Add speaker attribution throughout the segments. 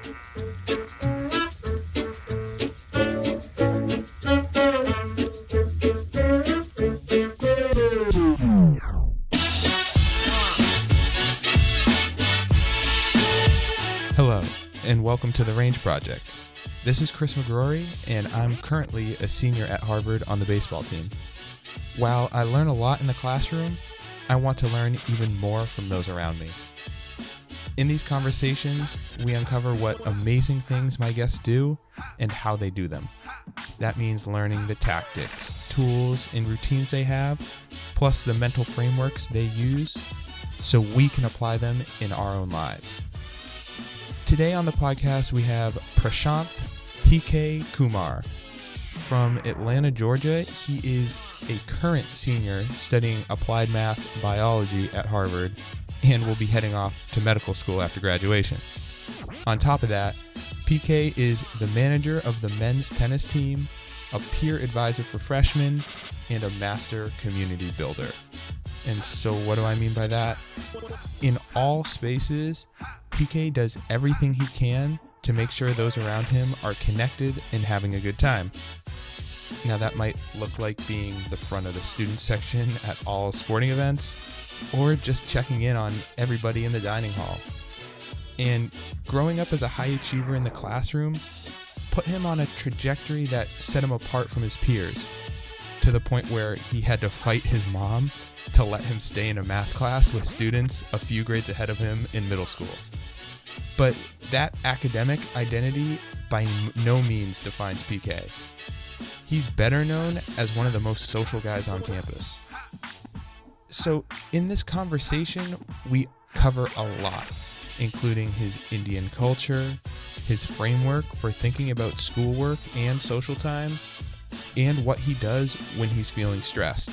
Speaker 1: Hello, and welcome to The Range Project. This is Chris McGrory, and I'm currently a senior at Harvard on the baseball team. While I learn a lot in the classroom, I want to learn even more from those around me. In these conversations, we uncover what amazing things my guests do and how they do them. That means learning the tactics, tools, and routines they have, plus the mental frameworks they use, so we can apply them in our own lives. Today on the podcast, we have Prashanth PK Kumar. From Atlanta, Georgia, he is a current senior studying applied math biology at Harvard and will be heading off to medical school after graduation. On top of that, PK is the manager of the men's tennis team, a peer advisor for freshmen, and a master community builder. And so what do I mean by that? In all spaces, PK does everything he can to make sure those around him are connected and having a good time. Now that might look like being the front of the student section at all sporting events, or just checking in on everybody in the dining hall. And growing up as a high achiever in the classroom put him on a trajectory that set him apart from his peers, to the point where he had to fight his mom to let him stay in a math class with students a few grades ahead of him in middle school. But that academic identity by no means defines PK. He's better known as one of the most social guys on campus. So in this conversation, we cover a lot, including his Indian culture, his framework for thinking about schoolwork and social time, and what he does when he's feeling stressed.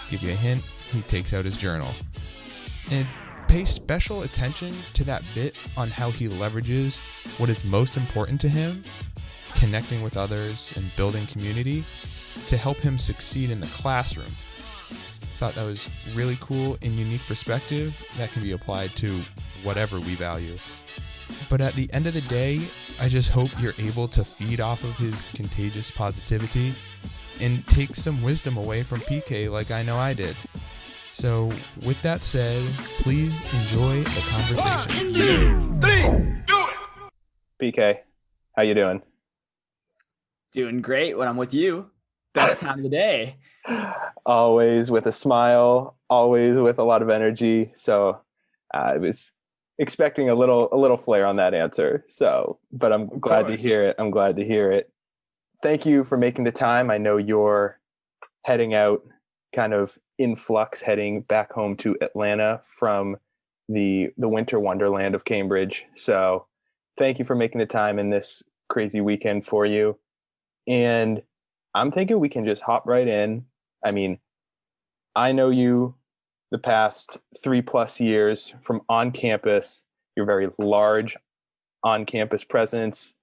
Speaker 1: Give you a hint, he takes out his journal. And pay special attention to that bit on how he leverages what is most important to him, connecting with others and building community, to help him succeed in the classroom. Thought that was really cool and unique perspective that can be applied to whatever we value. But at the end of the day, I just hope you're able to feed off of his contagious positivity and take some wisdom away from PK like I know I did. So with that said, please enjoy the conversation.
Speaker 2: 1, 2, 3, do it!
Speaker 3: PK, how you doing?
Speaker 4: Doing great when I'm with you. Best time of the day.
Speaker 3: Always with a smile, always with a lot of energy. So I was expecting a little flair on that answer. So, but I'm glad to hear it. I'm glad to hear it. Thank you for making the time. I know you're heading out kind of in flux, heading back home to Atlanta from the winter wonderland of Cambridge. So thank you for making the time in this crazy weekend for you. And I'm thinking we can just hop right in. I mean, I know you the past 3+ years from on campus, your very large on-campus presence,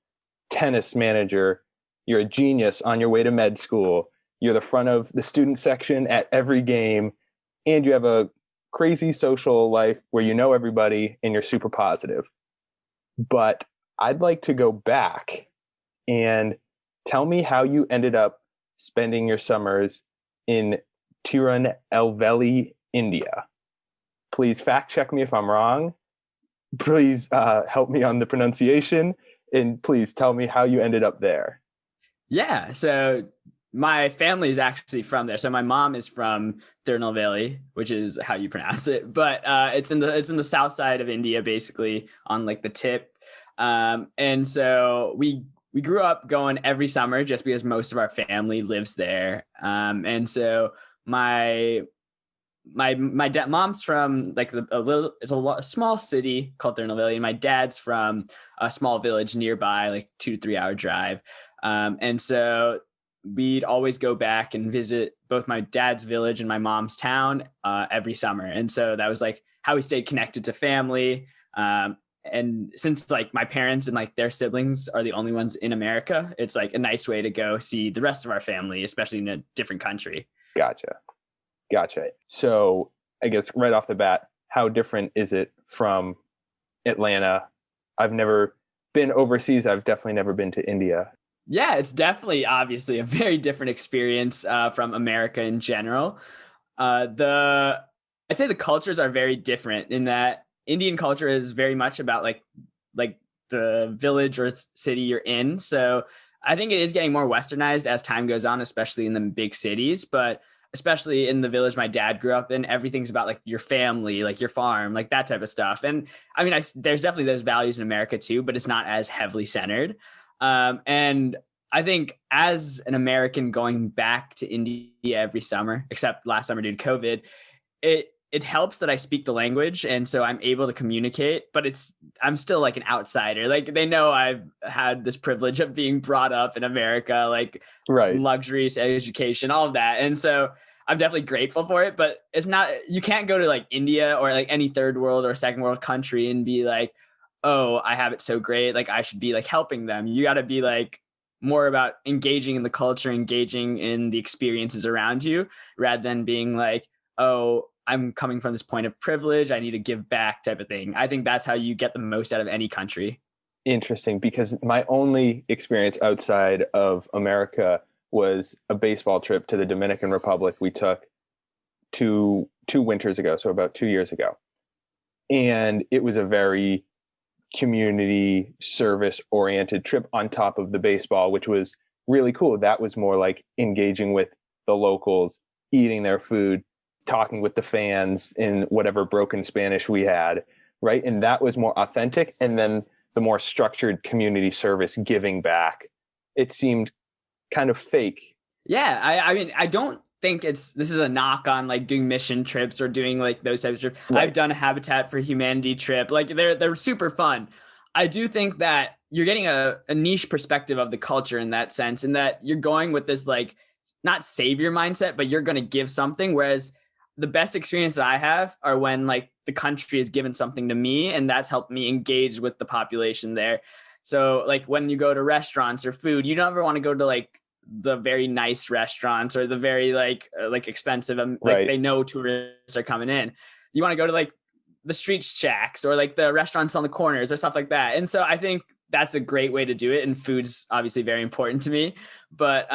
Speaker 3: tennis manager. You're a genius on your way to med school. You're the front of the student section at every game, and you have a crazy social life where you know everybody and you're super positive. But I'd like to go back and tell me how you ended up spending your summers in Tirunelveli, India. Please fact check me if I'm wrong. Please help me on the pronunciation, and please tell me how you ended up there.
Speaker 4: Yeah, so my family is actually from there. So my mom is from Tirunelveli, which is how you pronounce it, but it's in the south side of India, basically on like the tip. And so we grew up going every summer just because most of our family lives there. And so my mom's from like a small city called Tirunelveli, and my dad's from a small village nearby, like 2-3 hour drive. And so we'd always go back and visit both my dad's village and my mom's town every summer. And so that was like how we stayed connected to family. And since like my parents and like their siblings are the only ones in America, it's like a nice way to go see the rest of our family, especially in a different country.
Speaker 3: Gotcha. So I guess right off the bat, how different is it from Atlanta? I've never been overseas. I've definitely never been to India.
Speaker 4: Yeah, it's definitely obviously a very different experience from America in general. I'd say the cultures are very different in that Indian culture is very much about like the village or city you're in. So I think it is getting more westernized as time goes on, especially in the big cities, but especially in the village my dad grew up in, everything's about like your family, like your farm, like that type of stuff. And I mean, there's definitely those values in America too, but it's not as heavily centered. And I think as an American going back to India every summer, except last summer due to COVID, it helps that I speak the language. And so I'm able to communicate, but I'm still like an outsider. Like they know I've had this privilege of being brought up in America, like
Speaker 3: Right.
Speaker 4: luxuries, education, all of that. And so I'm definitely grateful for it, but it's not, you can't go to like India or like any third world or second world country and be like, oh, I have it so great. Like I should be like helping them. You got to be like more about engaging in the culture, engaging in the experiences around you rather than being like, oh, I'm coming from this point of privilege, I need to give back type of thing. I think that's how you get the most out of any country.
Speaker 3: Interesting, because my only experience outside of America was a baseball trip to the Dominican Republic we took two winters ago, so about 2 years ago. And it was a very community service oriented trip on top of the baseball, which was really cool. That was more like engaging with the locals, eating their food, talking with the fans in whatever broken Spanish we had, right? And that was more authentic. And then the more structured community service giving back, it seemed kind of fake.
Speaker 4: Yeah, I mean, I don't think this is a knock on like doing mission trips or doing like those types of trips.
Speaker 3: Right.
Speaker 4: I've done a Habitat for Humanity trip. Like they're super fun. I do think that you're getting a niche perspective of the culture in that sense, and that you're going with this like not savior mindset, but you're going to give something. Whereas the best experiences I have are when like the country has given something to me and that's helped me engage with the population there. So like when you go to restaurants or food, you don't ever want to go to like the very nice restaurants or the very like expensive, like
Speaker 3: Right.
Speaker 4: They know tourists are coming in. You want to go to like the street shacks or like the restaurants on the corners or stuff like that. And so I think that's a great way to do it. And food's obviously very important to me, but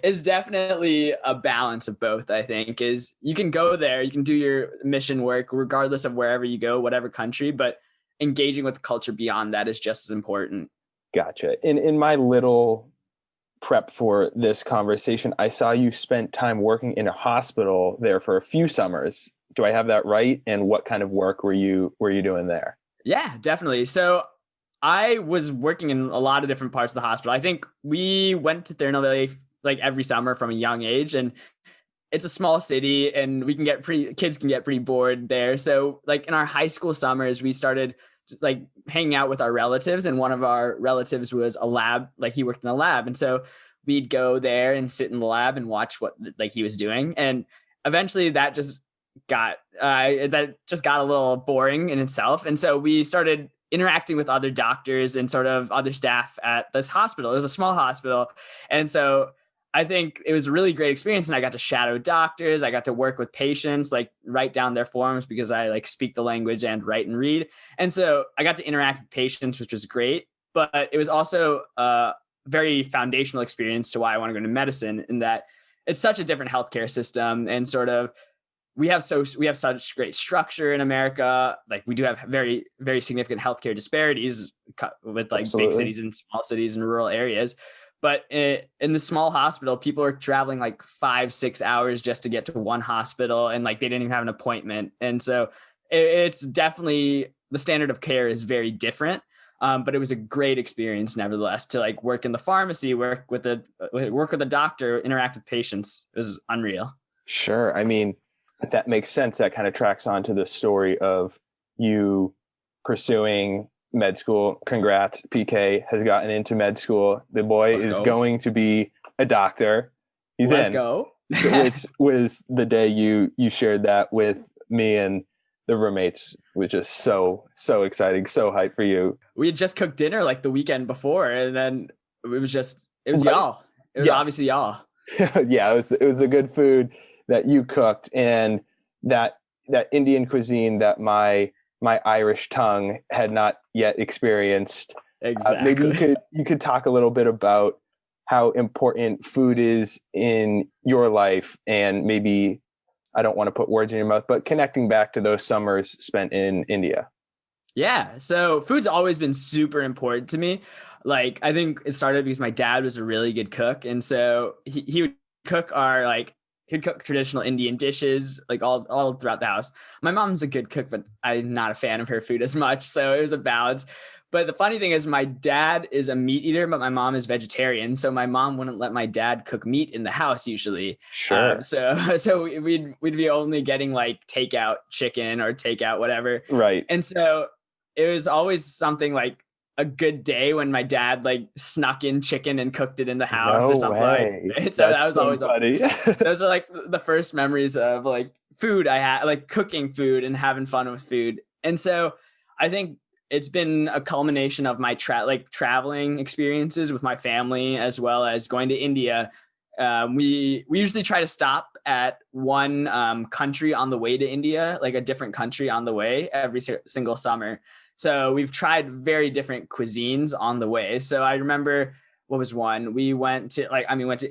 Speaker 4: it's definitely a balance of both. I think is you can go there, you can do your mission work regardless of wherever you go, whatever country, but engaging with the culture beyond that is just as important.
Speaker 3: Gotcha. In my little prep for this conversation, I saw you spent time working in a hospital there for a few summers. Do I have that right? And what kind of work were you doing there?
Speaker 4: Yeah, definitely. So I was working in a lot of different parts of the hospital. I think we went to Tirunelveli like every summer from a young age, and it's a small city and kids can get pretty bored there. So like in our high school summers, we started just like hanging out with our relatives, and one of our relatives was a lab, like he worked in a lab. And so we'd go there and sit in the lab and watch what like he was doing. And eventually that just got a little boring in itself. And so we started interacting with other doctors and sort of other staff at this hospital. It was a small hospital. And so I think it was a really great experience. And I got to shadow doctors. I got to work with patients, like write down their forms because I like speak the language and write and read. And so I got to interact with patients, which was great, but it was also a very foundational experience to why I want to go into medicine, in that it's such a different healthcare system. And sort of, we have such great structure in America. Like we do have very, very significant healthcare disparities with like
Speaker 3: Absolutely.
Speaker 4: big cities and small cities and rural areas. But in the small hospital, people are traveling like 5-6 hours just to get to one hospital, and like they didn't even have an appointment. And so it's definitely, the standard of care is very different. But it was a great experience nevertheless to like work in the pharmacy, work with a doctor, interact with patients. It was unreal.
Speaker 3: Sure. I mean, that makes sense. That kind of tracks onto the story of you pursuing med school. Congrats. PK has gotten into med school. The boy is going to be a doctor. He's
Speaker 4: Let's
Speaker 3: in.
Speaker 4: go.
Speaker 3: Which was the day you shared that with me and the roommates, which is so exciting, so hyped for you.
Speaker 4: We had just cooked dinner like the weekend before, and then it was
Speaker 3: Right.
Speaker 4: y'all. It was
Speaker 3: Yes.
Speaker 4: obviously y'all.
Speaker 3: Yeah, it was the good food that you cooked, and that Indian cuisine that my my Irish tongue had not yet experienced.
Speaker 4: Exactly.
Speaker 3: Maybe you could talk a little bit about how important food is in your life, and maybe, I don't want to put words in your mouth, but connecting back to those summers spent in India.
Speaker 4: Yeah. So food's always been super important to me. Like, I think it started because my dad was a really good cook. And so he would cook he'd cook traditional Indian dishes, like all throughout the house. My mom's a good cook, but I'm not a fan of her food as much. So it was a balance. But the funny thing is my dad is a meat eater, but my mom is vegetarian. So my mom wouldn't let my dad cook meat in the house usually.
Speaker 3: Sure.
Speaker 4: So we'd be only getting like takeout chicken or takeout whatever.
Speaker 3: Right.
Speaker 4: And so it was always something like a good day when my dad like snuck in chicken and cooked it in the house or something like. So that was always
Speaker 3: funny.
Speaker 4: Those are like the first memories of like food I had, like cooking food and having fun with food. And so I think it's been a culmination of my traveling experiences with my family, as well as going to India. We usually try to stop at one country on the way to India, like a different country on the way every single summer. So we've tried very different cuisines on the way. So I remember, what was one? We went to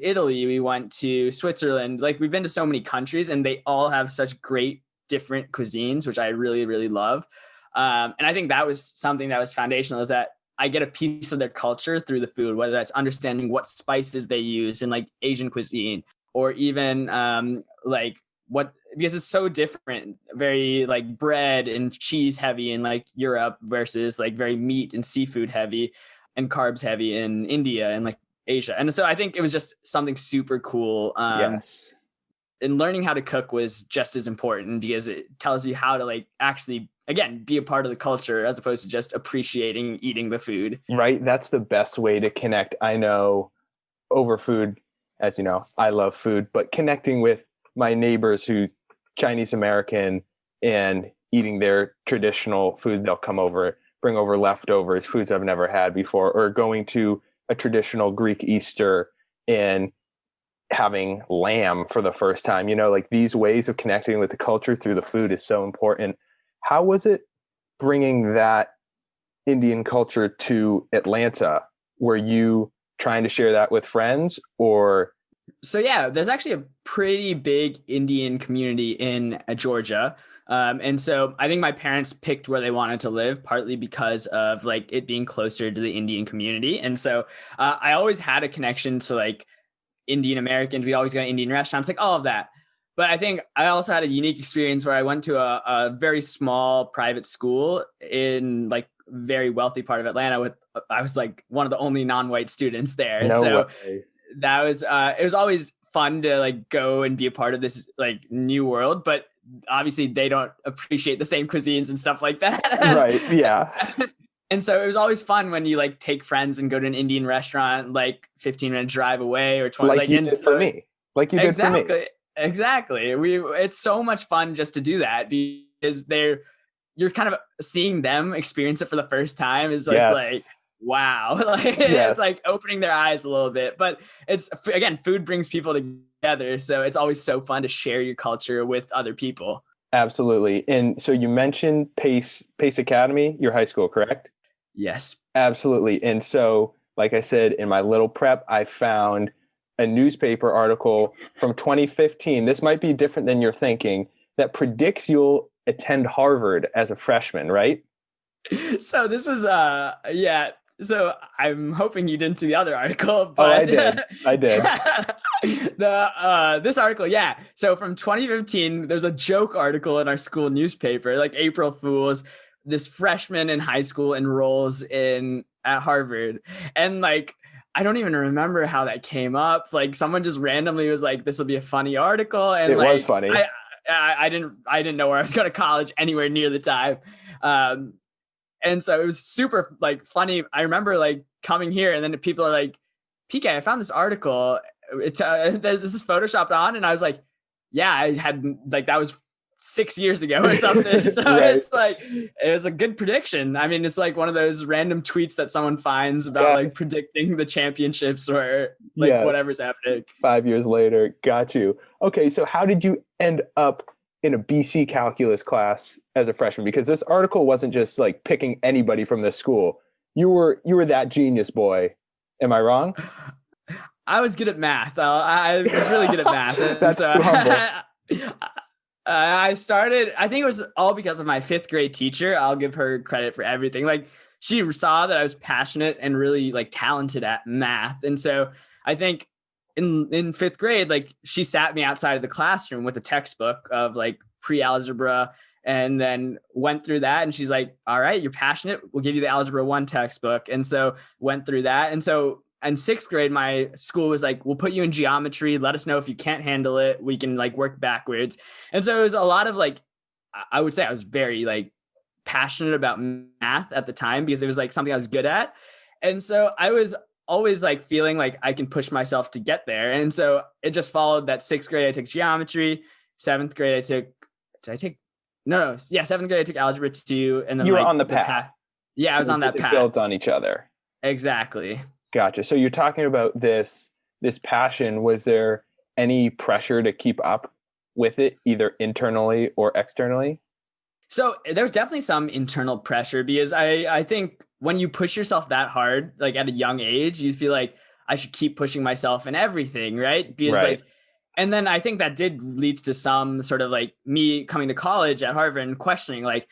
Speaker 4: Italy, we went to Switzerland. Like, we've been to so many countries and they all have such great different cuisines, which I really, really love. And I think that was something that was foundational, is that I get a piece of their culture through the food, whether that's understanding what spices they use in like Asian cuisine, or even because it's so different, very like bread and cheese heavy in like Europe versus like very meat and seafood heavy and carbs heavy in India and like Asia. And so I think it was just something super cool.
Speaker 3: Yes.
Speaker 4: And learning how to cook was just as important, because it tells you how to like actually, again, be a part of the culture as opposed to just appreciating eating the food.
Speaker 3: Right. That's the best way to connect. I know over food, as you know, I love food, but connecting with my neighbors who Chinese American and eating their traditional food, they'll come over, bring over leftovers, foods I've never had before, or going to a traditional Greek Easter and having lamb for the first time. Like, these ways of connecting with the culture through the food is so important. How was it bringing that Indian culture to Atlanta? Were you trying to share that with friends, or?
Speaker 4: So yeah, there's actually a pretty big Indian community in Georgia. And so I think my parents picked where they wanted to live partly because of like it being closer to the Indian community. And so I always had a connection to like Indian Americans. We always go to Indian restaurants, like all of that. But I think I also had a unique experience where I went to a very small private school in like very wealthy part of Atlanta. I was like one of the only non-white students there.
Speaker 3: No way.
Speaker 4: That was it was always fun to like go and be a part of this like new world, but obviously they don't appreciate the same cuisines and stuff like that.
Speaker 3: Right. Yeah.
Speaker 4: And so it was always fun when you like take friends and go to an Indian restaurant like 15-minute drive away or 20.
Speaker 3: Like you did for me. Like you did for me.
Speaker 4: Exactly. It's so much fun just to do that, because you're kind of seeing them experience it for the first time. Is just like, wow. It's like opening their eyes a little bit. But it's, again, food brings people together. So it's always so fun to share your culture with other people.
Speaker 3: Absolutely. And so you mentioned Pace Academy, your high school, correct?
Speaker 4: Yes.
Speaker 3: Absolutely. And so, like I said, in my little prep, I found a newspaper article from 2015. This might be different than you're thinking, that predicts you'll attend Harvard as a freshman, right?
Speaker 4: So this was, So I'm hoping you didn't see the other article. But
Speaker 3: I did.
Speaker 4: This article, yeah. So from 2015, there's a joke article in our school newspaper, like April Fools. This freshman in high school enrolls at Harvard, and like I don't even remember how that came up. Like someone just randomly was like, "This will be a funny article," and
Speaker 3: it was funny.
Speaker 4: I didn't know where I was going to college anywhere near the time. And so it was super like funny. I remember like coming here and then people are like, PK, I found this article. This is photoshopped on. And I was like, yeah, I had like, that was 6 years ago or something. So
Speaker 3: Right.
Speaker 4: It's like, it was a good prediction. I mean, it's like one of those random tweets that someone finds about like predicting the championships or like whatever's happening.
Speaker 3: 5 years later. Got you. Okay. So how did you end up in a BC calculus class as a freshman? Because this article wasn't just like picking anybody from the school. You were that genius boy. Am I wrong?
Speaker 4: I was good at math. I was really good at math.
Speaker 3: That's too humble.
Speaker 4: I started, I think it was all because of my 5th grade teacher. I'll give her credit for everything. Like, she saw that I was passionate and really like talented at math. And so I think in 5th grade, like, she sat me outside of the classroom with a textbook of like pre-algebra, and then went through that. And she's like, all right, you're passionate. We'll give you the Algebra 1 textbook. And so went through that. And so in 6th grade, my school was like, we'll put you in geometry. Let us know if you can't handle it. We can like work backwards. And so it was a lot of like, I would say I was very like passionate about math at the time because it was like something I was good at. And so I was always like feeling like I can push myself to get there. And so it just followed that 6th grade, I took geometry. 7th grade, did I take? No. Yeah. 7th grade, I took algebra 2. And then
Speaker 3: you were
Speaker 4: like,
Speaker 3: on the path.
Speaker 4: Yeah, I was on that path.
Speaker 3: Built on each other.
Speaker 4: Exactly.
Speaker 3: Gotcha. So you're talking about this passion. Was there any pressure to keep up with it, either internally or externally?
Speaker 4: So there's definitely some internal pressure because I think when you push yourself that hard, like at a young age, you feel like I should keep pushing myself in everything, right? Because
Speaker 3: right.
Speaker 4: like, and then I think that did lead to some sort of like me coming to college at Harvard and questioning like,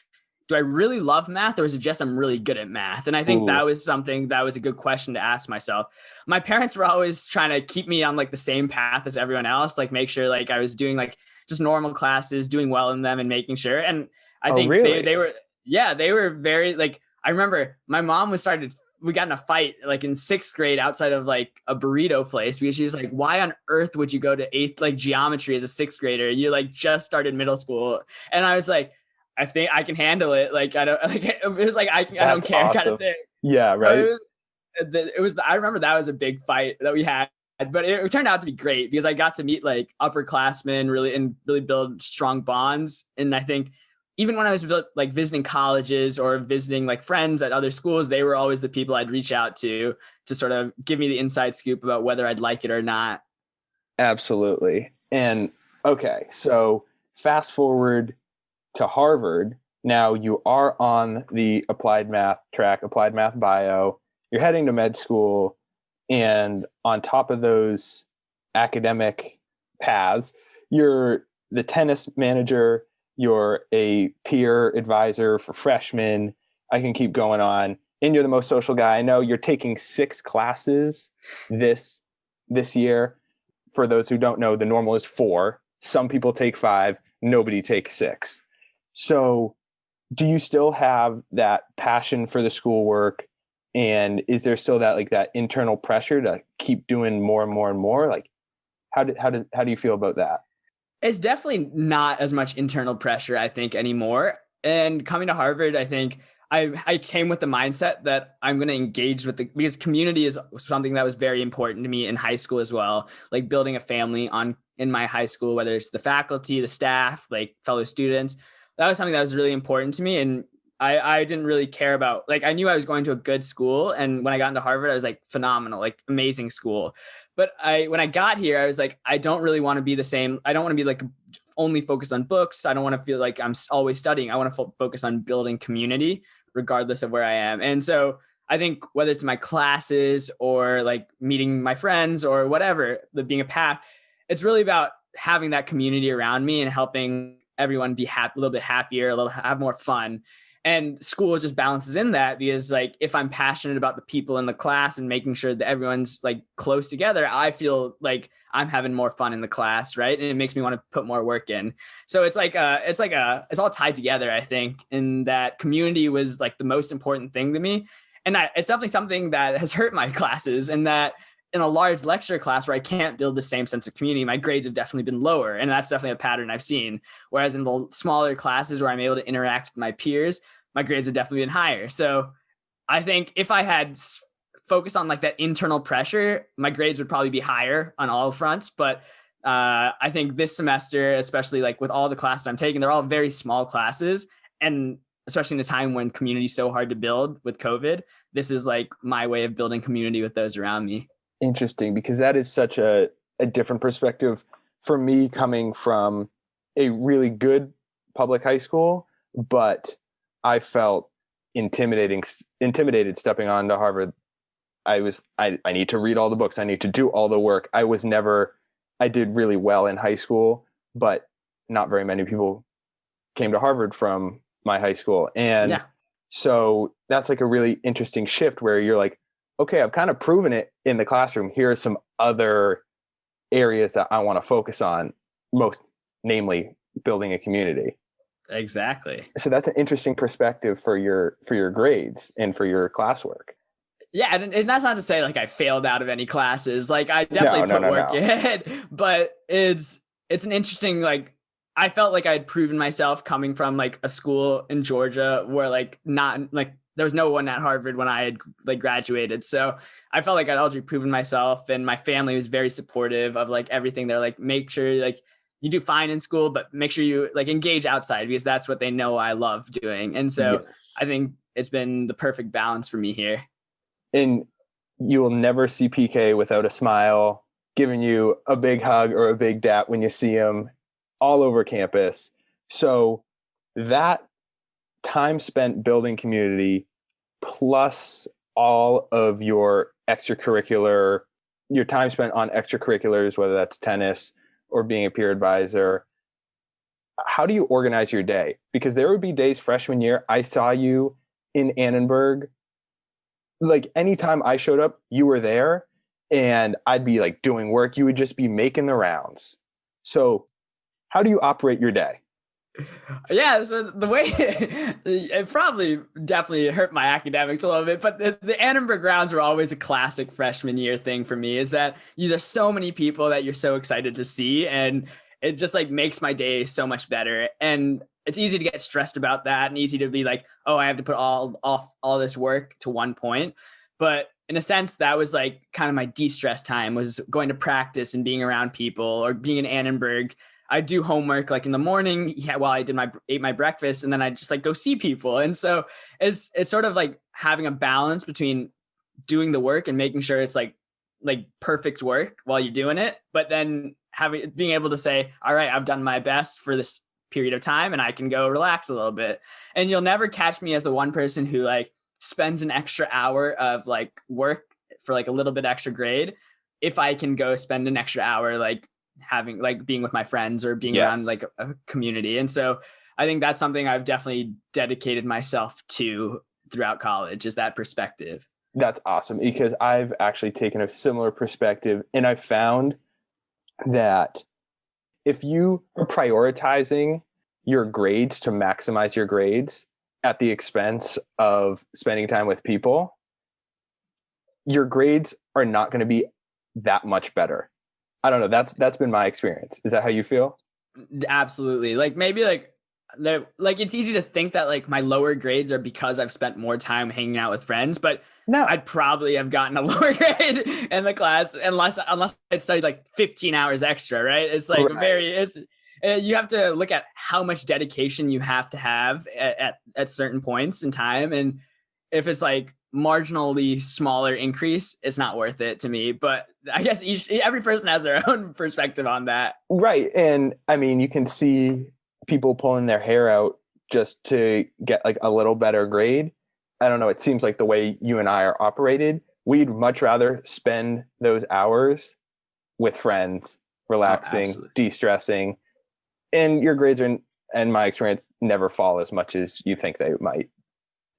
Speaker 4: do I really love math, or is it just I'm really good at math? And I think that was something that was a good question to ask myself. My parents were always trying to keep me on like the same path as everyone else, like make sure like I was doing like just normal classes, doing well in them and making sure. And I think
Speaker 3: really?
Speaker 4: they were very like, I remember my mom we got in a fight like in 6th grade outside of like a burrito place because she was like, why on earth would you go to 8th like geometry as a 6th grader? You like just started middle school. And I was like, I think I can handle it. Like, I don't like, it was like, I don't care
Speaker 3: awesome.
Speaker 4: kind of thing.
Speaker 3: Yeah. Right.
Speaker 4: So I remember that was a big fight that we had, but it turned out to be great because I got to meet like upperclassmen really build strong bonds. And I think even when I was like visiting colleges or visiting like friends at other schools, they were always the people I'd reach out to sort of give me the inside scoop about whether I'd like it or not.
Speaker 3: Absolutely. And okay, so fast forward to Harvard. Now you are on the applied math track, applied math bio. You're heading to med school. And on top of those academic paths, you're the tennis manager. You're a peer advisor for freshmen. I can keep going on. And you're the most social guy I know. You're taking 6 classes this year. For those who don't know, the normal is 4. Some people take 5. Nobody takes 6. So do you still have that passion for the schoolwork? And is there still that internal pressure to keep doing more and more and more? Like, how do you feel about that?
Speaker 4: It's definitely not as much internal pressure, I think, anymore. And coming to Harvard, I think I came with the mindset that I'm going to engage with because community is something that was very important to me in high school as well. Like building a family in my high school, whether it's the faculty, the staff, like fellow students, that was something that was really important to me. And I didn't really care about, like, I knew I was going to a good school. And when I got into Harvard, I was like, phenomenal, like amazing school. But when I got here, I was like, I don't really want to be the same. I don't want to be like only focused on books. I don't want to feel like I'm always studying. I want to focus on building community regardless of where I am. And so I think whether it's my classes or like meeting my friends or whatever, being a path, it's really about having that community around me and helping everyone be happy, a little bit happier, have more fun. And school just balances in that because like, if I'm passionate about the people in the class and making sure that everyone's like close together, I feel like I'm having more fun in the class. Right. And it makes me want to put more work in. So it's all tied together, I think. And that community was like the most important thing to me. And it's definitely something that has hurt my classes, and that in a large lecture class where I can't build the same sense of community, my grades have definitely been lower. And that's definitely a pattern I've seen. Whereas in the smaller classes where I'm able to interact with my peers, my grades have definitely been higher. So I think if I had focused on like that internal pressure, my grades would probably be higher on all fronts. But I think this semester, especially like with all the classes I'm taking, they're all very small classes. And especially in a time when community is so hard to build with COVID, this is like my way of building community with those around me.
Speaker 3: Interesting, because that is such a different perspective for me, coming from a really good public high school, but I felt intimidated stepping onto Harvard. I need to read all the books. I need to do all the work. I did really well in high school, but not very many people came to Harvard from my high school. And so that's like a really interesting shift where you're like, okay, I've kind of proven it in the classroom. Here are some other areas that I want to focus on, most namely building a community.
Speaker 4: Exactly.
Speaker 3: So that's an interesting perspective for your grades and for your classwork.
Speaker 4: Yeah, and that's not to say like I failed out of any classes. Like I definitely put work in, but it's an interesting, like, I felt like I had proven myself coming from like a school in Georgia where like not like there was no one at Harvard when I had like graduated. So I felt like I'd already proven myself, and my family was very supportive of like everything. They're like, make sure like you do fine in school, but make sure you like engage outside, because that's what they know I love doing. And so I think it's been the perfect balance for me here.
Speaker 3: And you will never see PK without a smile, giving you a big hug or a big dap when you see him all over campus. So that time spent building community, plus all of your time spent on extracurriculars, whether that's tennis or being a peer advisor, how do you organize your day? Because there would be days freshman year, I saw you in Annenberg. Like anytime I showed up, you were there, and I'd be like doing work. You would just be making the rounds. So how do you operate your day?
Speaker 4: Yeah, so the way it probably definitely hurt my academics a little bit, but the Annenberg rounds were always a classic freshman year thing for me, is that there's so many people that you're so excited to see, and it just like makes my day so much better. And it's easy to get stressed about that, and easy to be like, oh, I have to put all this work to one point. But in a sense, that was like kind of my de-stress time, was going to practice and being around people, or being in Annenberg. I do homework like in the morning while I ate my breakfast, and then I just like go see people. And so it's sort of like having a balance between doing the work and making sure it's like perfect work while you're doing it, but then being able to say, all right, I've done my best for this period of time, and I can go relax a little bit. And you'll never catch me as the one person who like spends an extra hour of like work for like a little bit extra grade, if I can go spend an extra hour like having like being with my friends or being around like a community. And so I think that's something I've definitely dedicated myself to throughout college, is that perspective.
Speaker 3: That's awesome, because I've actually taken a similar perspective, and I found that if you are prioritizing your grades to maximize your grades at the expense of spending time with people, your grades are not going to be that much better. I don't know. That's been my experience. Is that how you feel?
Speaker 4: Absolutely. Like maybe like it's easy to think that like my lower grades are because I've spent more time hanging out with friends, but no, I'd probably have gotten a lower grade in the class unless I'd studied like 15 hours extra, right? It's like you have to look at how much dedication you have to have at certain points in time. And if it's like marginally smaller increase, it's not worth it to me. But I guess every person has their own perspective on that.
Speaker 3: Right. And I mean, you can see people pulling their hair out just to get like a little better grade. I don't know. It seems like the way you and I are operated, we'd much rather spend those hours with friends, relaxing, de-stressing, and your grades are, in my experience, never fall as much as you think they might.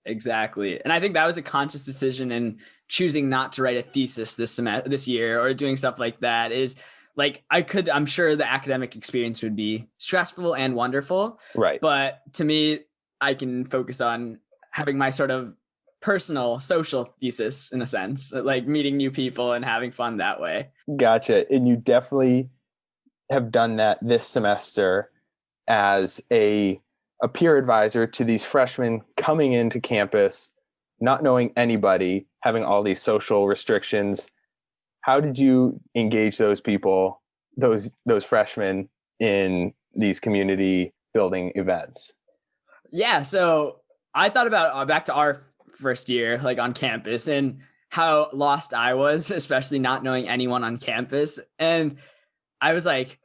Speaker 4: Exactly. And I think that was a conscious decision in choosing not to write a thesis this year or doing stuff like that. Is like, I'm sure the academic experience would be stressful and wonderful.
Speaker 3: Right.
Speaker 4: But to me, I can focus on having my sort of personal social thesis, in a sense, like meeting new people and having fun that way.
Speaker 3: Gotcha. And you definitely have done that this semester as a peer advisor to these freshmen coming into campus, not knowing anybody, having all these social restrictions. How did you engage those people, those freshmen, in these community building events? Yeah,
Speaker 4: so I thought about back to our first year, like on campus, and how lost I was, especially not knowing anyone on campus. And I was like,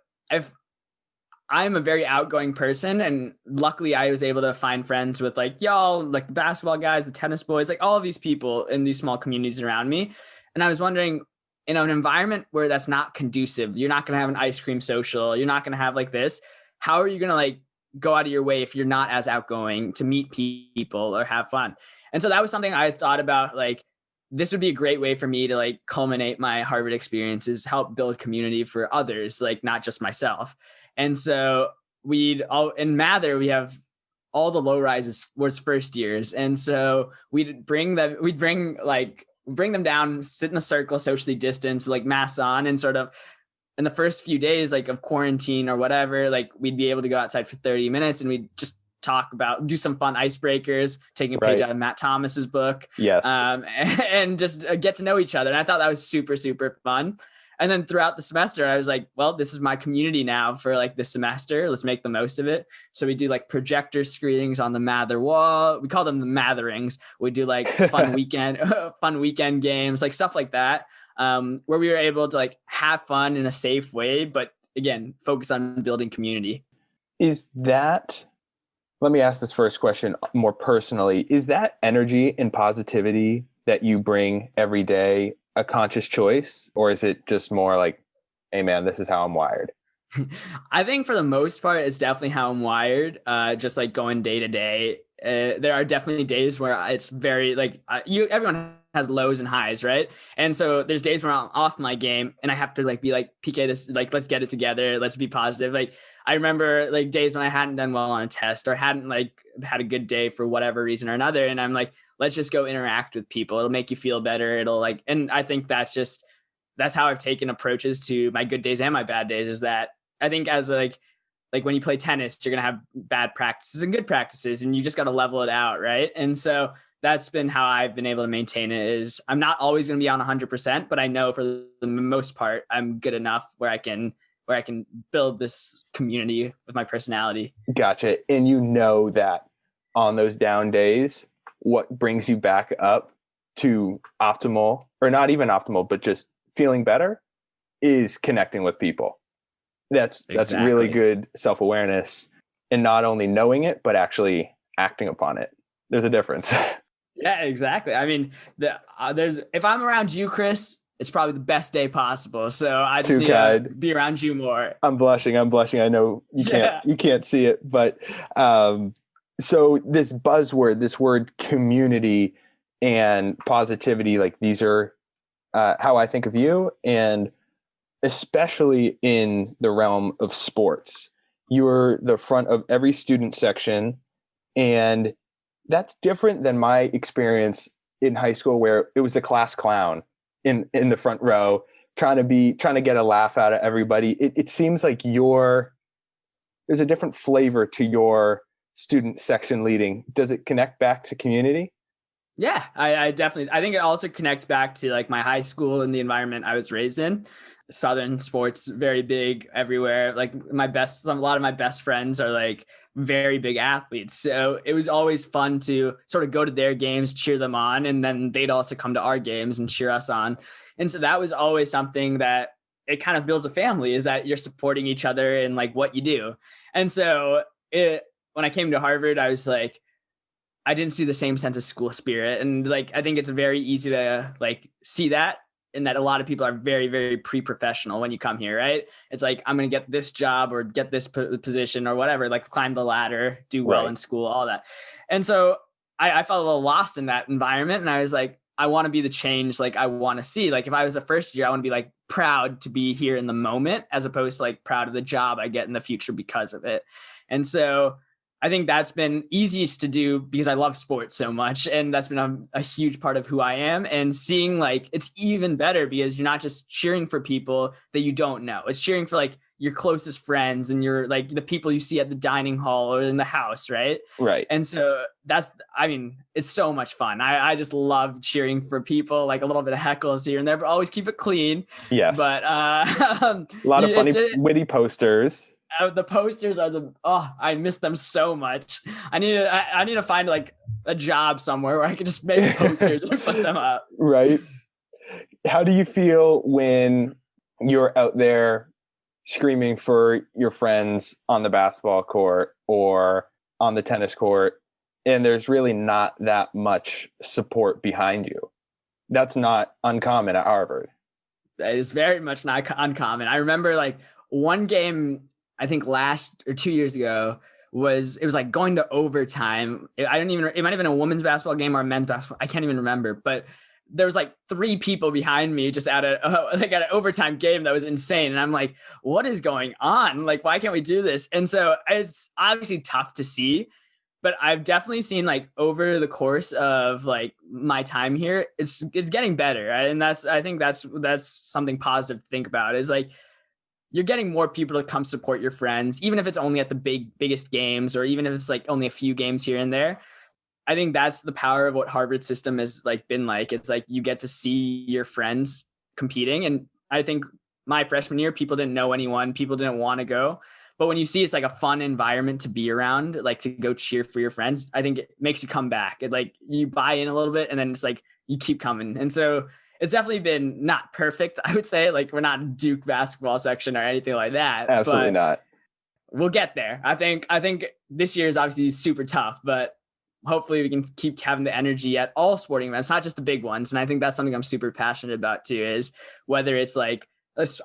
Speaker 4: I'm a very outgoing person, and luckily I was able to find friends with like y'all, like the basketball guys, the tennis boys, like all of these people in these small communities around me. And I was wondering, in an environment where that's not conducive, you're not going to have an ice cream social, you're not going to have like this. How are you going to like go out of your way if you're not as outgoing to meet people or have fun? And so that was something I thought about, like, this would be a great way for me to like culminate my Harvard experiences, help build community for others, like not just myself. And so in Mather, we have all the low rises was first years. And so we'd bring them down, sit in a circle, socially distanced, like masks on, and sort of in the first few days, like of quarantine or whatever, like we'd be able to go outside for 30 minutes and we'd just do some fun icebreakers, taking a page out of Matt Thomas's book.
Speaker 3: Yes.
Speaker 4: And just get to know each other. And I thought that was super, super fun. And then throughout the semester, I was like, well, this is my community now for like this semester. Let's make the most of it. So we do like projector screenings on the Mather wall. We call them the Matherings. We do like fun weekend games, like stuff like that, where we were able to like have fun in a safe way, but again, focus on building community.
Speaker 3: Let me ask this first question more personally. Is that energy and positivity that you bring every day a conscious choice, or is it just more like, hey man, this is how I'm wired?
Speaker 4: I think for the most part, it's definitely how I'm wired. Just like going day to day. There are definitely days where it's very like everyone has lows and highs, right? And so there's days where I'm off my game and I have to like be like, PK, this, like, let's get it together. Let's be positive. Like I remember like days when I hadn't done well on a test or hadn't like had a good day for whatever reason or another. And I'm like, let's just go interact with people. It'll make you feel better. It'll like, and I think that's how I've taken approaches to my good days and my bad days, is that I think as like when you play tennis, you're going to have bad practices and good practices, and you just got to level it out. Right. And so that's been how I've been able to maintain it. Is I'm not always going to be on 100%, but I know for the most part, I'm good enough where I can build this community with my personality.
Speaker 3: Gotcha. And you know that on those down days, what brings you back up to optimal, or not even optimal, but just feeling better, is connecting with people. That's really good self-awareness, and not only knowing it, but actually acting upon it. There's a difference.
Speaker 4: Yeah, exactly. I mean, if I'm around you, Chris, it's probably the best day possible. So I just need to be around you more.
Speaker 3: I'm blushing. I know you can't see it, but so this buzzword, this word community and positivity, like these are how I think of you, and especially in the realm of sports. You're the front of every student section, and that's different than my experience in high school, where it was the class clown in the front row, trying to get a laugh out of everybody. It seems like there's a different flavor to your student section leading. Does it connect back to community?
Speaker 4: Yeah, I definitely, I think it also connects back to like my high school and the environment I was raised in. Southern sports, very big everywhere. Like a lot of my best friends are like very big athletes. So it was always fun to sort of go to their games, cheer them on. And then they'd also come to our games and cheer us on. And so that was always something that it kind of builds a family, is that you're supporting each other in like what you do. And so when I came to Harvard, I was like, I didn't see the same sense of school spirit. And like, I think it's very easy to like see that, in that a lot of people are very, very pre-professional when you come here, right? It's like, I'm going to get this job or get this position or whatever, like climb the ladder, do well in school, all that. And so I felt a little lost in that environment. And I was like, I want to be the change like I want to see. Like if I was a first year, I want to be like proud to be here in the moment, as opposed to like proud of the job I get in the future because of it. And so I think that's been easiest to do because I love sports so much. And that's been a huge part of who I am. And seeing like, it's even better because you're not just cheering for people that you don't know. It's cheering for like your closest friends and your like the people you see at the dining hall or in the house. Right.
Speaker 3: Right.
Speaker 4: And so it's so much fun. I just love cheering for people, like a little bit of heckles here and there, but always keep it clean.
Speaker 3: Yes.
Speaker 4: But
Speaker 3: a lot of funny, witty posters.
Speaker 4: The posters are I miss them so much. I need to find like a job somewhere where I can just make posters and put them up.
Speaker 3: Right. How do you feel when you're out there screaming for your friends on the basketball court or on the tennis court, and there's really not that much support behind you. That's not uncommon at Harvard.
Speaker 4: That is very much not uncommon. I remember like one game, I think last or 2 years ago, it was like going to overtime. It might have been a women's basketball game or a men's basketball. I can't even remember, but there was like 3 people behind me just at an overtime game that was insane. And I'm like, what is going on? Like, why can't we do this? And so it's obviously tough to see, but I've definitely seen like over the course of like my time here, it's getting better. Right? And I think that's something positive to think about, is like, you're getting more people to come support your friends, even if it's only at the biggest games, or even if it's like only a few games here and there. I think that's the power of what Harvard system has like been like. It's like you get to see your friends competing. And I think my freshman year, people didn't know anyone, people didn't want to go. But when you see it's like a fun environment to be around, like to go cheer for your friends, I think it makes you come back. It like you buy in a little bit and then it's like you keep coming. And so it's definitely been not perfect, I would say. Like we're not Duke basketball section or anything like that.
Speaker 3: Absolutely not.
Speaker 4: We'll get there. I think this year is obviously super tough, but hopefully we can keep having the energy at all sporting events, not just the big ones. And I think that's something I'm super passionate about too, is whether it's like,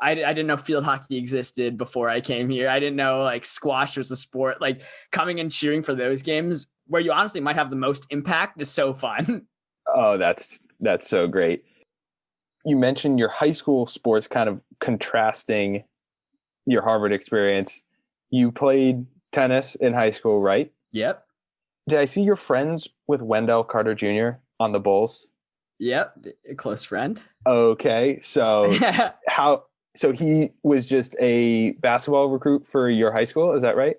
Speaker 4: I didn't know field hockey existed before I came here. I didn't know like squash was a sport. Like coming and cheering for those games where you honestly might have the most impact is so fun.
Speaker 3: Oh, that's so great. You mentioned your high school sports kind of contrasting your Harvard experience. You played tennis in high school, right?
Speaker 4: Yep.
Speaker 3: Did I see you're friends with Wendell Carter Jr. on the Bulls?
Speaker 4: Yep, a close friend.
Speaker 3: Okay, so so he was just a basketball recruit for your high school, is that right?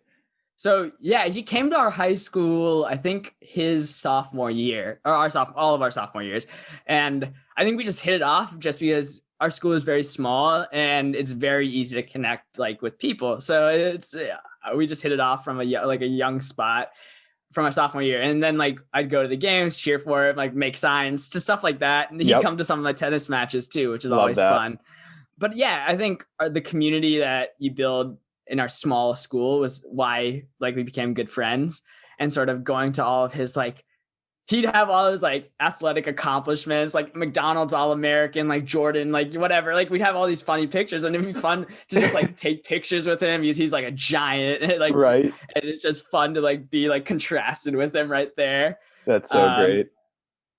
Speaker 4: So yeah, he came to our high school, I think his sophomore year, or all of our sophomore years. And I think we just hit it off just because our school is very small and it's very easy to connect like with people. So we just hit it off from a young spot from my sophomore year. And then like I'd go to the games, cheer for it, like make signs to stuff like that. And he'd come to some of my tennis matches too, which is always fun. But yeah, I think the community that you build in our small school was why like we became good friends, and sort of going to all of his like, he'd have all his like athletic accomplishments, like McDonald's All-American, like Jordan, like whatever. Like we'd have all these funny pictures, and it'd be fun to just like take pictures with him. He's like a giant, like
Speaker 3: right.
Speaker 4: And it's just fun to like be like contrasted with him right there.
Speaker 3: That's so great.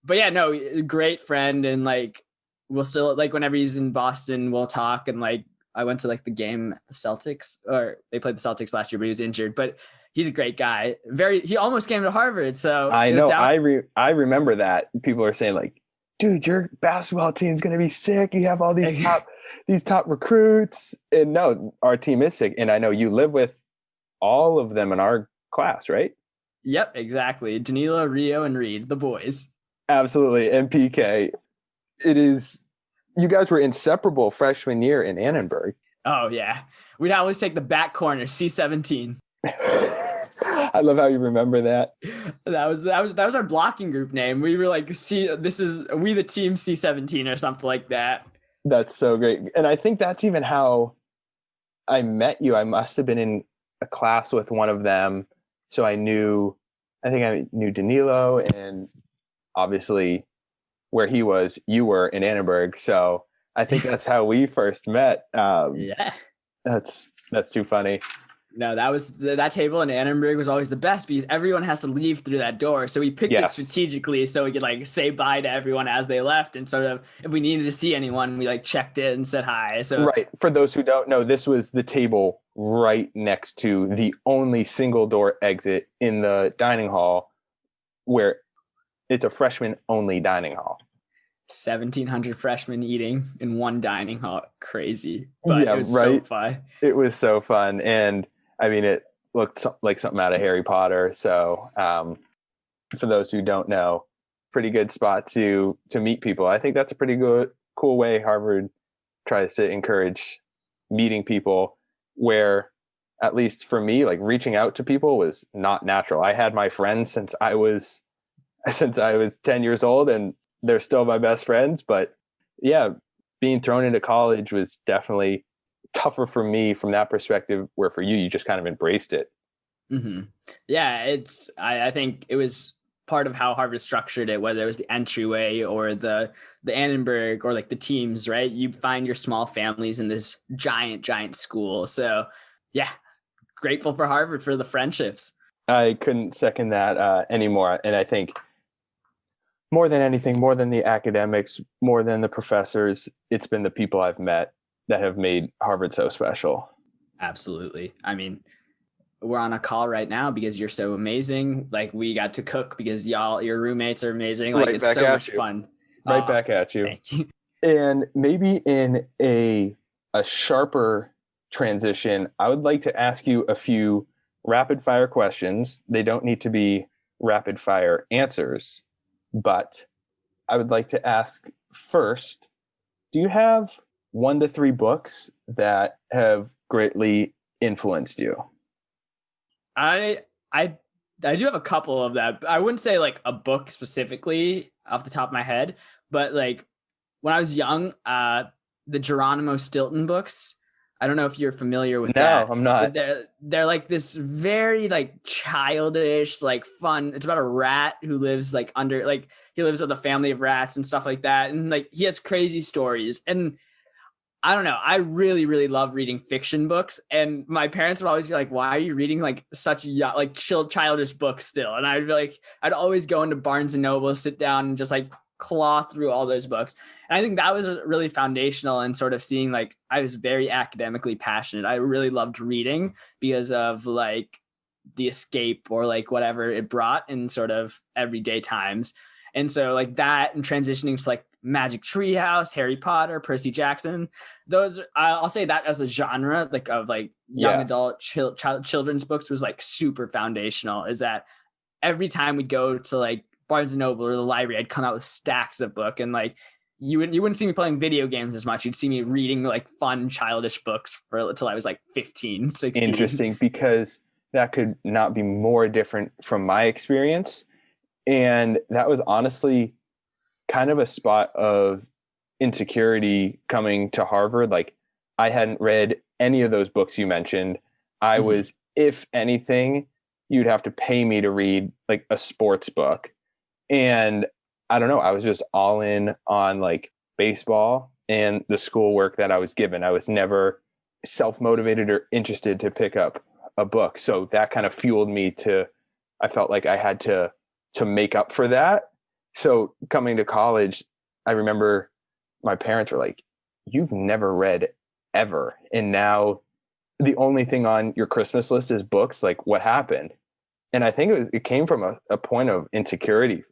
Speaker 4: But yeah, no, great friend, and like we'll still like whenever he's in Boston, we'll talk. And like I went to like the game at the Celtics, or they played the Celtics last year, but he was injured. But he's a great guy. He almost came to Harvard. So
Speaker 3: I know. I remember that. People are saying like, dude, your basketball team's going to be sick. You have all these top recruits. And no, our team is sick. And I know you live with all of them in our class, right?
Speaker 4: Yep, exactly. Danilo, Rio, and Reed, the boys.
Speaker 3: Absolutely. And PK, you guys were inseparable freshman year in Annenberg.
Speaker 4: Oh yeah. We'd always take the back corner, C17.
Speaker 3: I love how you remember that.
Speaker 4: That was our blocking group name. We were like, we the team C17 or something like that.
Speaker 3: That's so great. And I think that's even how I met you. I must have been in a class with one of them. So I knew Danilo, and obviously where he was, you were in Annenberg. So I think that's how we first met.
Speaker 4: Yeah.
Speaker 3: That's too funny.
Speaker 4: No, that was that table in Annenberg was always the best because everyone has to leave through that door. So we picked it strategically so we could like say bye to everyone as they left, and sort of if we needed to see anyone, we like checked it and said hi. So
Speaker 3: right. For those who don't know, this was the table right next to the only single door exit in the dining hall, where it's a freshman only dining hall.
Speaker 4: 1,700 freshmen eating in one dining hall. Crazy. But it was so fun.
Speaker 3: It was so fun. And I mean, it looked like something out of Harry Potter. So for those who don't know, pretty good spot to meet people. I think that's a pretty cool way Harvard tries to encourage meeting people, where at least for me, like reaching out to people was not natural. I had my friends since I was 10 years old, and they're still my best friends. But yeah, being thrown into college was definitely tougher for me from that perspective, where for you just kind of embraced it.
Speaker 4: Mm-hmm. Yeah, I think it was part of how Harvard structured it, whether it was the entryway or the Annenberg or like the teams, right? You find your small families in this giant school. So yeah, grateful for Harvard for the friendships.
Speaker 3: I couldn't second that anymore. And I think more than anything, more than the academics, more than the professors, it's been the people I've met that have made Harvard so special.
Speaker 4: Absolutely. I mean, we're on a call right now because you're so amazing. Like, we got to cook because your roommates are amazing. Like, it's so much fun.
Speaker 3: Right back at you.
Speaker 4: Thank you.
Speaker 3: And maybe in a sharper transition, I would like to ask you a few rapid fire questions. They don't need to be rapid fire answers, but I would like to ask first, do you have 1 to 3 books that have greatly influenced you?
Speaker 4: I do have a couple of that. I wouldn't say like a book specifically off the top of my head, but like when I was young, the Geronimo Stilton books. I don't know if you're familiar with that.
Speaker 3: No, I'm not.
Speaker 4: They're like this very like childish, like fun. It's about a rat who lives like he lives with a family of rats and stuff like that. And like he has crazy stories. And I don't know. I really, really love reading fiction books. And my parents would always be like, why are you reading like such like childish books still? And I'd be like, I'd always go into Barnes and Noble, sit down and just like claw through all those books. And I think that was really foundational in sort of seeing, like, I was very academically passionate. I really loved reading because of like the escape or like whatever it brought in sort of everyday times. And so like that and transitioning to like Magic Treehouse, Harry Potter, Percy Jackson, those I'll say that as a genre like of like young adult children's books was like super foundational. Is that every time we'd go to like Barnes and Noble or the library, I'd come out with stacks of book, and like you wouldn't see me playing video games as much. You'd see me reading like fun childish books until I was like 15, 16.
Speaker 3: Interesting, because that could not be more different from my experience. And that was honestly kind of a spot of insecurity coming to Harvard. Like, I hadn't read any of those books you mentioned. I was, if anything, you'd have to pay me to read like a sports book. And I don't know, I was just all in on like baseball and the schoolwork that I was given. I was never self-motivated or interested to pick up a book. So that kind of fueled me I felt like I had to make up for that. So coming to college, I remember my parents were like, you've never read ever. And now the only thing on your Christmas list is books. Like, what happened? And I think it came from a point of insecurity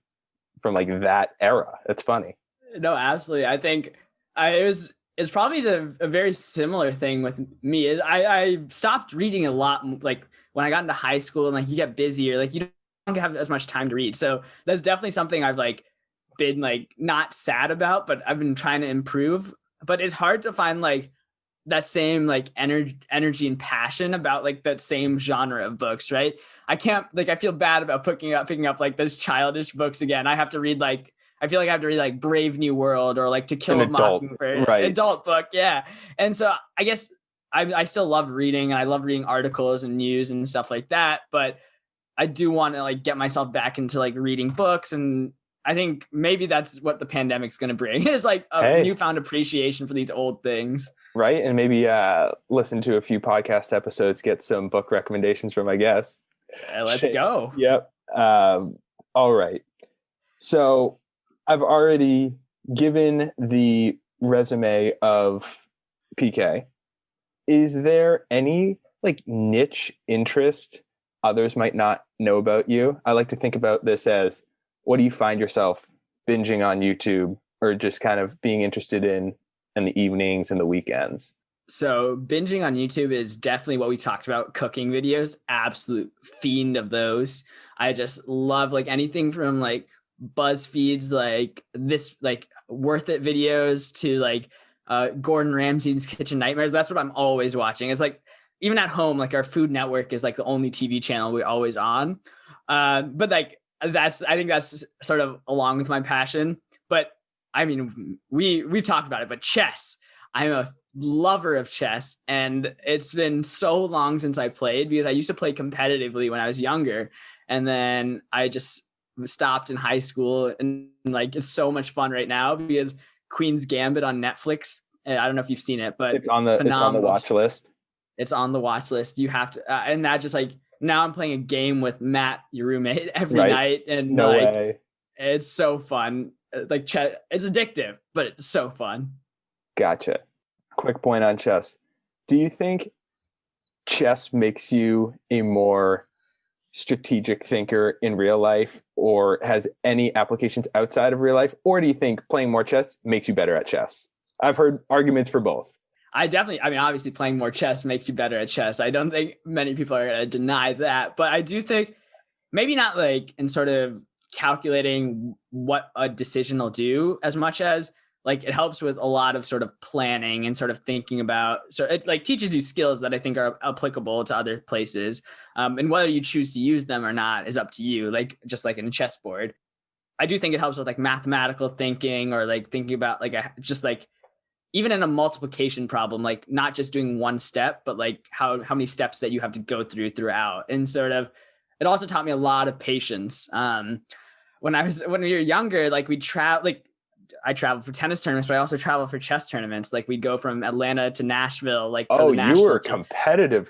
Speaker 3: from like that era. It's funny.
Speaker 4: No, absolutely. I think it's probably a very similar thing with me. Is I stopped reading a lot like when I got into high school, and like you get busier, like you don't have as much time to read. So that's definitely something I've like been like not sad about, but I've been trying to improve. But it's hard to find like that same like energy and passion about like that same genre of books, right? I can't, like, I feel bad about picking up like those childish books again. I feel like I have to read like Brave New World or like To Kill a Mockingbird, right? Adult book, yeah. And so I guess I still love reading, and I love reading articles and news and stuff like that. But I do want to like get myself back into like reading books, and I think maybe that's what the pandemic's going to bring is like a newfound appreciation for these old things.
Speaker 3: Right. And maybe listen to a few podcast episodes, get some book recommendations from my guests.
Speaker 4: Let's go.
Speaker 3: Yep. All right. So I've already given the resume of PK. Is there any like niche interest others might not know about you? I like to think about this as, what do you find yourself binging on YouTube or just kind of being interested in the evenings and the weekends?
Speaker 4: So binging on YouTube is definitely what we talked about. Cooking videos, absolute fiend of those. I just love like anything from like BuzzFeed's like this like worth it videos to like Gordon Ramsay's Kitchen Nightmares. That's what I'm always watching. It's like, even at home, like our Food Network is like the only TV channel we're always on. But like I think that's sort of along with my passion. But I mean, we've talked about it, but chess. I'm a lover of chess, and it's been so long since I played because I used to play competitively when I was younger, and then I just stopped in high school, and like it's so much fun right now because Queen's Gambit on Netflix. I don't know if you've seen it, but
Speaker 3: It's on the watch list.
Speaker 4: It's on the watch list. You have to, and that just like now I'm playing a game with Matt, your roommate, every night, and
Speaker 3: no way.
Speaker 4: It's so fun. Like chess, it's addictive, but it's so fun.
Speaker 3: Gotcha. Quick point on chess. Do you think chess makes you a more strategic thinker in real life, or has any applications outside of real life? Or do you think playing more chess makes you better at chess? I've heard arguments for both.
Speaker 4: I mean, obviously playing more chess makes you better at chess. I don't think many people are going to deny that, but I do think maybe not like in sort of calculating what a decision will do as much as like it helps with a lot of sort of planning and sort of thinking about, so it like teaches you skills that I think are applicable to other places. And whether you choose to use them or not is up to you, like just like in a chessboard. I do think it helps with like mathematical thinking or like thinking about like just like even in a multiplication problem, like not just doing one step, but like how many steps that you have to go throughout. And sort of, it also taught me a lot of patience. When we were younger, like I traveled for tennis tournaments, but I also traveled for chess tournaments. Like we'd go from Atlanta to Nashville, like for the national.
Speaker 3: You were competitive.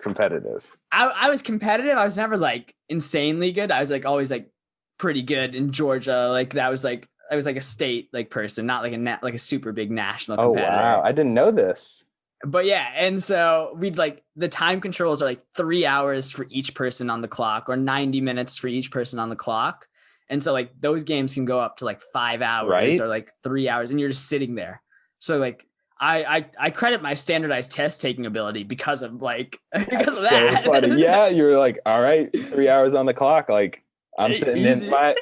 Speaker 4: I was competitive. I was never like insanely good. I was like always like pretty good in Georgia. Like that was like, I was like a state like person, not like a super big national competitor.
Speaker 3: Oh, wow. I didn't know this.
Speaker 4: But yeah, and so we'd like the time controls are like 3 hours for each person on the clock or 90 minutes for each person on the clock. And so like those games can go up to like 5 hours or like 3 hours and you're just sitting there. So like I credit my standardized test taking ability because of like because of that.
Speaker 3: So funny. Yeah, you're like, all right, 3 hours on the clock. Like I'm sitting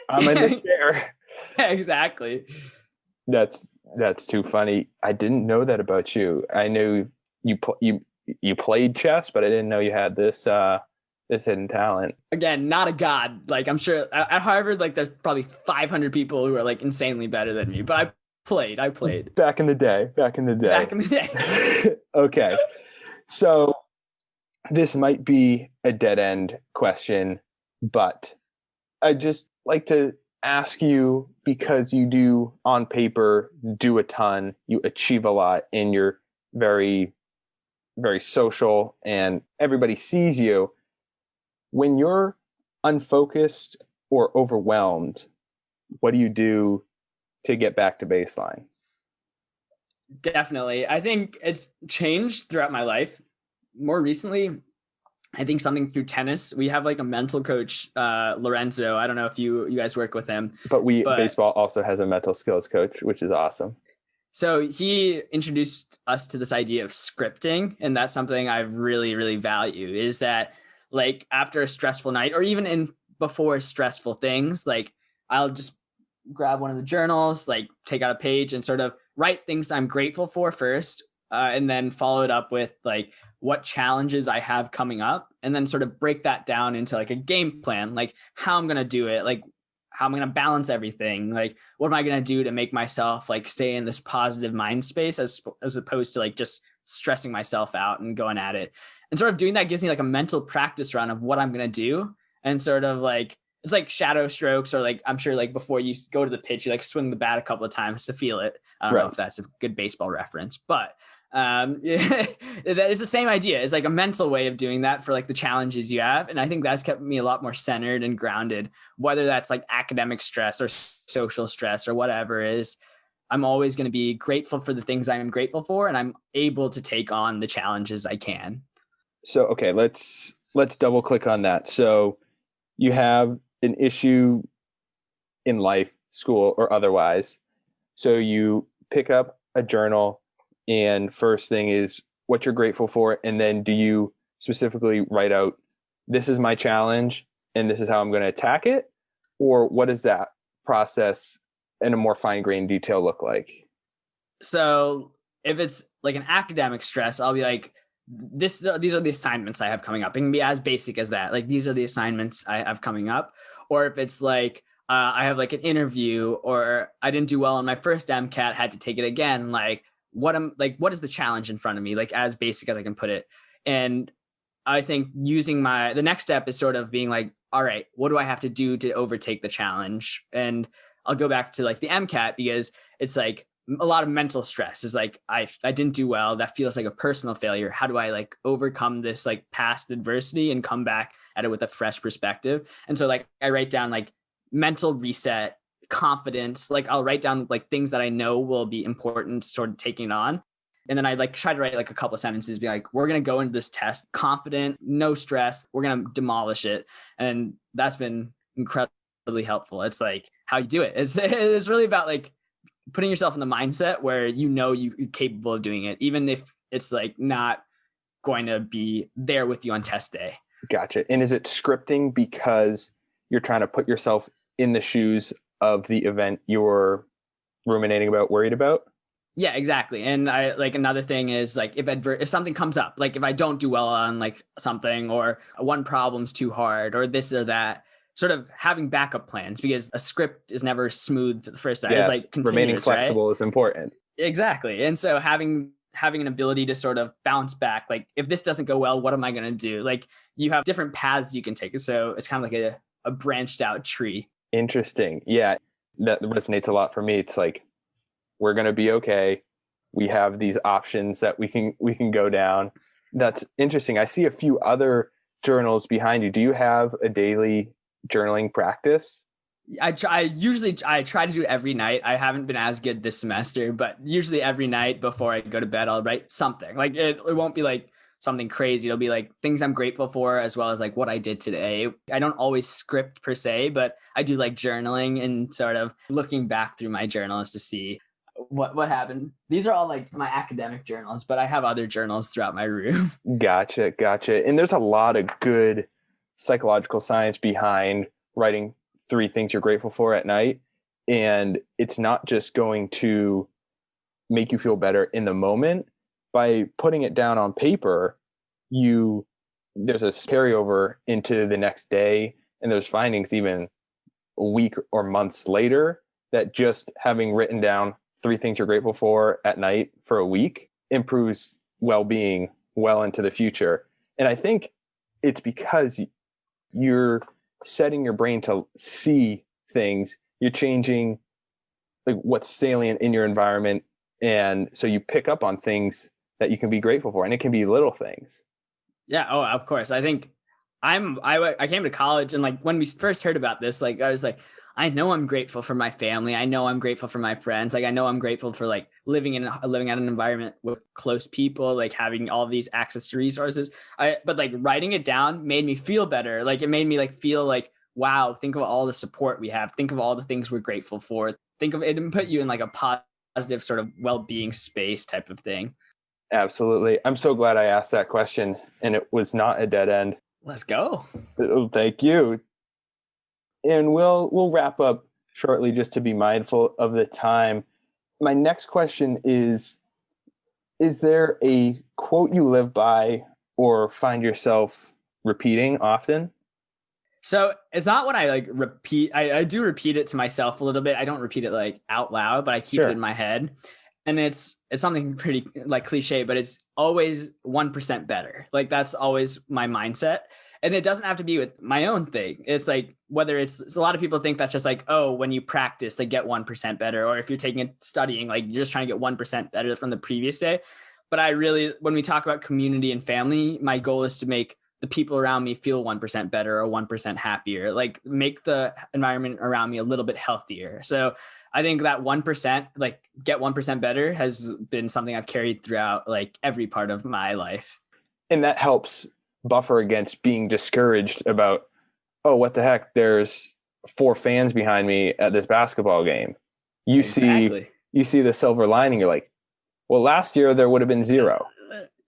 Speaker 3: I'm in this chair.
Speaker 4: Exactly.
Speaker 3: That's too funny. I didn't know that about you. I knew you played chess, but I didn't know you had this hidden talent.
Speaker 4: Again, not a god. Like I'm sure at Harvard, like there's probably 500 people who are like insanely better than me. But I played. Back in the day.
Speaker 3: Okay. So this might be a dead end question, but I'd just like to ask you, because you do on paper do a ton, you achieve a lot, and you're very, very social and everybody sees you. When you're unfocused or overwhelmed, what do you do to get back to baseline?
Speaker 4: Definitely. I think it's changed throughout my life. More recently, I think something through tennis. We have like a mental coach, Lorenzo. I don't know if you guys work with him. But
Speaker 3: baseball also has a mental skills coach, which is awesome.
Speaker 4: So he introduced us to this idea of scripting. And that's something I really, really value, is that like after a stressful night or even before stressful things, like I'll just grab one of the journals, like take out a page and sort of write things I'm grateful for first. And then follow it up with like what challenges I have coming up, and then sort of break that down into like a game plan, like how I'm going to do it, like how I'm going to balance everything. Like, what am I going to do to make myself like stay in this positive mind space as opposed to like just stressing myself out and going at it. And sort of doing that gives me like a mental practice run of what I'm going to do. And sort of like, it's like shadow strokes, or like, I'm sure like before you go to the pitch, you like swing the bat a couple of times to feel it. I don't know if that's a good baseball reference, but it's the same idea. It's like a mental way of doing that for like the challenges you have. And I think that's kept me a lot more centered and grounded, whether that's like academic stress or social stress or whatever it is. I'm always going to be grateful for the things I'm grateful for, and I'm able to take on the challenges I can.
Speaker 3: So, okay, let's double click on that. So you have an issue in life, school or otherwise. So you pick up a journal, and first thing is what you're grateful for. And then do you specifically write out, this is my challenge and this is how I'm going to attack it? Or what does that process in a more fine-grained detail look like?
Speaker 4: So if it's like an academic stress, I'll be like, these are the assignments I have coming up. It can be as basic as that. Like, these are the assignments I have coming up. Or if it's like, I have like an interview, or I didn't do well on my first MCAT, had to take it again. Like, what is the challenge in front of me? Like as basic as I can put it. And I think using the next step is sort of being like, all right, what do I have to do to overtake the challenge? And I'll go back to like the MCAT, because it's like a lot of mental stress is like, I didn't do well. That feels like a personal failure. How do I like overcome this like past adversity and come back at it with a fresh perspective? And so like I write down like mental reset, confidence. Like I'll write down like things that I know will be important sort of taking on. And then I like try to write like a couple of sentences, be like, we're going to go into this test confident, no stress. We're going to demolish it. And that's been incredibly helpful. It's like how you do it. It's really about like putting yourself in the mindset where you're capable of doing it, even if it's like not going to be there with you on test day.
Speaker 3: Gotcha. And is it scripting because you're trying to put yourself in the shoes of the event you're ruminating about, worried about?
Speaker 4: Yeah, exactly. And I like another thing is like if something comes up, like if I don't do well on like something, or one problem's too hard, or this or that, sort of having backup plans, because a script is never smooth the first time.
Speaker 3: Yes,
Speaker 4: it's like
Speaker 3: remaining flexible, right? Is important.
Speaker 4: Exactly. And so having an ability to sort of bounce back, like if this doesn't go well, what am I going to do? Like you have different paths you can take. So it's kind of like a branched out tree.
Speaker 3: Interesting. Yeah, that resonates a lot for me. It's like, we're going to be okay. We have these options that we can go down. That's interesting. I see a few other journals behind you. Do you have a daily journaling practice?
Speaker 4: I try to do it every night. I haven't been as good this semester, but usually every night before I go to bed, I'll write something. Like it won't be like something crazy. It'll be like things I'm grateful for, as well as like what I did today. I don't always script per se, but I do like journaling and sort of looking back through my journals to see what happened. These are all like my academic journals, but I have other journals throughout my room.
Speaker 3: Gotcha. And there's a lot of good psychological science behind writing 3 things you're grateful for at night. And it's not just going to make you feel better in the moment. By putting it down on paper, there's a carryover into the next day, and there's findings even a week or months later that just having written down 3 things you're grateful for at night for a week improves well-being well into the future. And I think it's because you're setting your brain to see things. You're changing like what's salient in your environment. And so you pick up on things that you can be grateful for, and it can be little things.
Speaker 4: Yeah. Oh, of course. I think I came to college, and like when we first heard about this, like I was like, I know I'm grateful for my family. I know I'm grateful for my friends. Like I know I'm grateful for like living at an environment with close people, like having all these access to resources. But like writing it down made me feel better. Like it made me like feel like, wow, think of all the support we have. Think of all the things we're grateful for. Think of it and put you in like a positive sort of well-being space type of thing.
Speaker 3: Absolutely. I'm so glad I asked that question, and it was not a dead end.
Speaker 4: Let's go.
Speaker 3: Oh, thank you. And we'll wrap up shortly just to be mindful of the time. My next question is there a quote you live by or find yourself repeating often?
Speaker 4: So it's not what I like repeat. I do repeat it to myself a little bit. I don't repeat it like out loud, but I keep it in my head. And it's something pretty like cliche, but it's always 1% better. Like that's always my mindset. And it doesn't have to be with my own thing. It's like, whether it's a lot of people think that's just like, oh, when you practice, they get 1% better. Or if you're taking it studying, like you're just trying to get 1% better from the previous day. But when we talk about community and family, my goal is to make the people around me feel 1% better or 1% happier, like make the environment around me a little bit healthier. So I think that 1%, like get 1% better, has been something I've carried throughout like every part of my life.
Speaker 3: And that helps buffer against being discouraged about, oh, what the heck, there's 4 fans behind me at this basketball game. You see the silver lining. You're like, well, last year there would have been 0.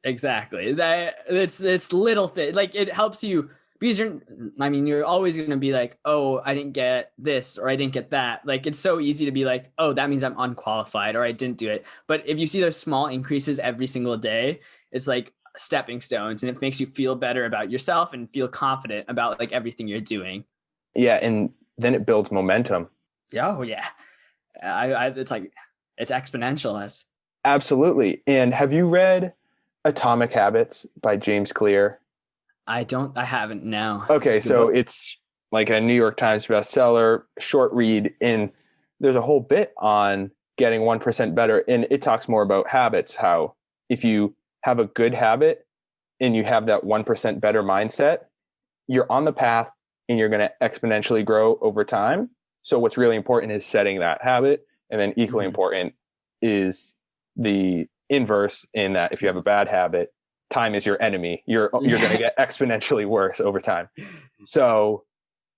Speaker 4: Exactly. It's little thing. Like it helps you, because you're always going to be like, oh, I didn't get this or I didn't get that. Like it's so easy to be like, oh, that means I'm unqualified or I didn't do it. But if you see those small increases every single day, it's like stepping stones, and it makes you feel better about yourself and feel confident about like everything you're doing.
Speaker 3: Yeah. And then it builds momentum.
Speaker 4: Oh yeah. It's like, it's exponential.
Speaker 3: Absolutely. And have you read Atomic Habits by James Clear?
Speaker 4: I haven't, no.
Speaker 3: Okay,
Speaker 4: It's a good
Speaker 3: so
Speaker 4: book.
Speaker 3: it's like a New York Times bestseller, short read, and there's a whole bit on getting 1% better. And it talks more about habits, how if you have a good habit and you have that 1% better mindset, you're on the path and you're going to exponentially grow over time. So what's really important is setting that habit. And then equally important is the inverse, in that if you have a bad habit, time is your enemy. You're going to get exponentially worse over time. So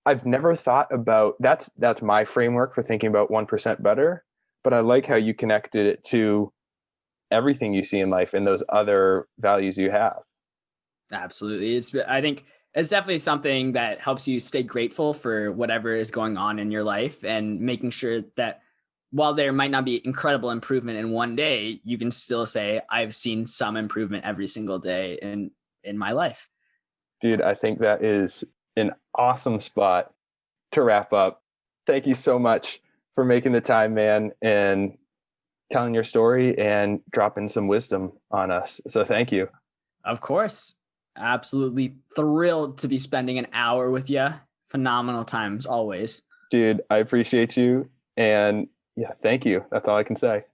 Speaker 3: I've never thought about that's my framework for thinking about 1% better, but I like how you connected it to everything you see in life and those other values you have.
Speaker 4: Absolutely. I think it's definitely something that helps you stay grateful for whatever is going on in your life, and making sure that while there might not be incredible improvement in one day, you can still say, I've seen some improvement every single day in my life.
Speaker 3: Dude, I think that is an awesome spot to wrap up. Thank you so much for making the time, man, and telling your story and dropping some wisdom on us. So thank you.
Speaker 4: Of course. Absolutely thrilled to be spending an hour with you. Phenomenal times always.
Speaker 3: Dude, I appreciate you. And yeah, thank you. That's all I can say.